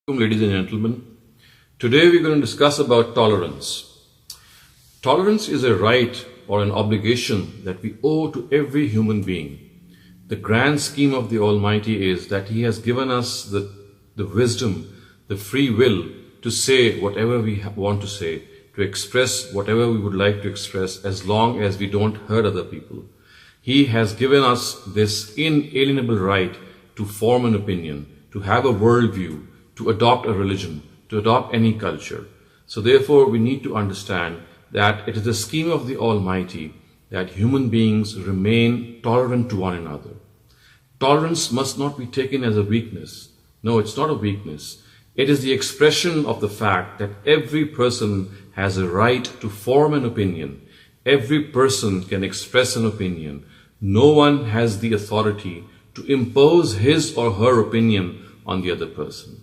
Ladies and gentlemen, today we're going to discuss about tolerance. Tolerance is a right or an obligation that we owe to every human being. The grand scheme of the Almighty is that He has given us the wisdom, the free will to say whatever we want to say, to express whatever we would like to express as long as we don't hurt other people. He has given us this inalienable right to form an opinion, to have a worldview, to adopt a religion, to adopt any culture. So therefore we need to understand that it is the scheme of the Almighty that human beings remain tolerant to one another. Tolerance must not be taken as a weakness. No, it's not a weakness. It is the expression of the fact that every person has a right to form an opinion. Every person can express an opinion. No one has the authority to impose his or her opinion on the other person.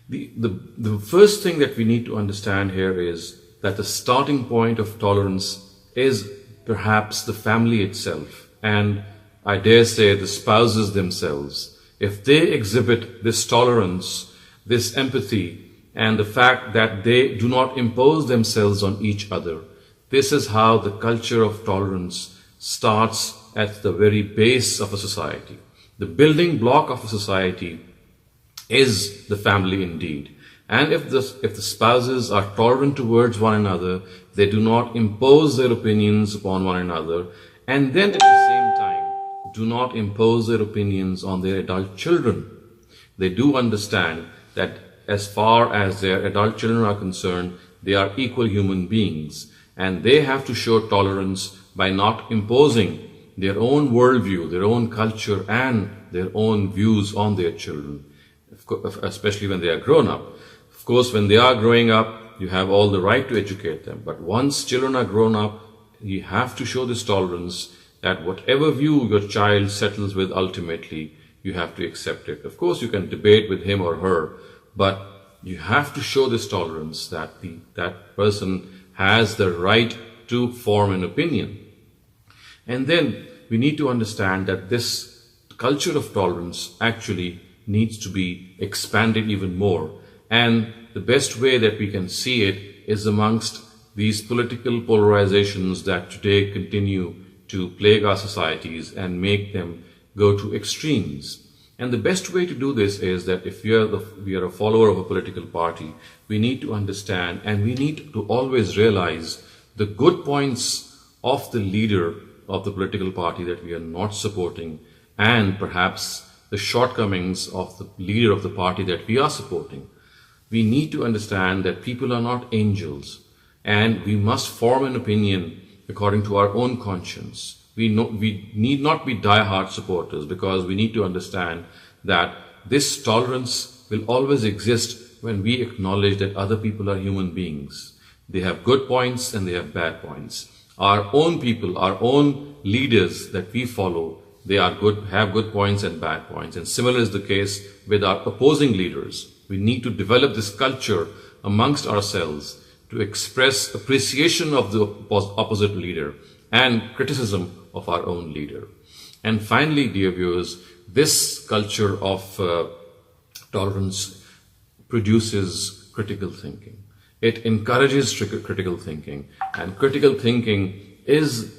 The first thing that we need to understand here is that the starting point of tolerance is perhaps the family itself, and I dare say the spouses themselves. If they exhibit this tolerance, this empathy, and the fact that they do not impose themselves on each other, this is how the culture of tolerance starts at the very base of a society. The building block of a society is the family indeed. And if the spouses are tolerant towards one another, they do not impose their opinions upon one another, and then at the same time do not impose their opinions on their adult children. They do understand that as far as their adult children are concerned, they are equal human beings, and they have to show tolerance by not imposing their own worldview, their own culture, and their own views on their children, especially when they are grown up. Of course, when they are growing up, you have all the right to educate them. But once children are grown up, you have to show this tolerance that whatever view your child settles with ultimately, you have to accept it. Of course, you can debate with him or her, but you have to show this tolerance that that person has the right to form an opinion. And then we need to understand that this culture of tolerance actually needs to be expanded even more. And the best way that we can see it is amongst these political polarizations that today continue to plague our societies and make them go to extremes. And the best way to do this is that if we are a follower of a political party, we need to understand and we need to always realize the good points of the leader of the political party that we are not supporting, and perhaps the shortcomings of the leader of the party that we are supporting. We need to understand that people are not angels, and we must form an opinion according to our own conscience. We need not be die-hard supporters, because we need to understand that this tolerance will always exist when we acknowledge that other people are human beings. They have good points and they have bad points. Our own people, our own leaders that we follow, they are good, have good points and bad points. And similar is the case with our opposing leaders. We need to develop this culture amongst ourselves to express appreciation of the opposite leader and criticism of our own leader. And finally, dear viewers, this culture of tolerance produces critical thinking. It encourages critical thinking, and critical thinking is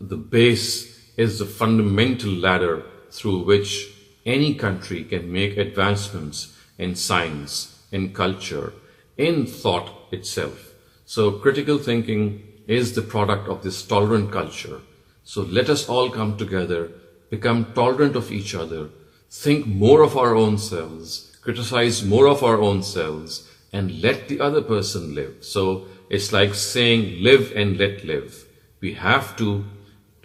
the base, is the fundamental ladder through which any country can make advancements in science, in culture, in thought itself. So critical thinking is the product of this tolerant culture. So let us all come together, become tolerant of each other, think more of our own selves, criticize more of our own selves, and let the other person live. So it's like saying live and let live. We have to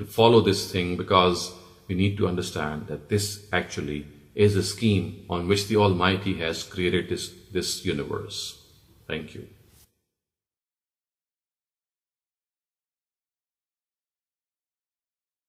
follow this thing, because we need to understand that this actually is a scheme on which the Almighty has created this universe. Thank you.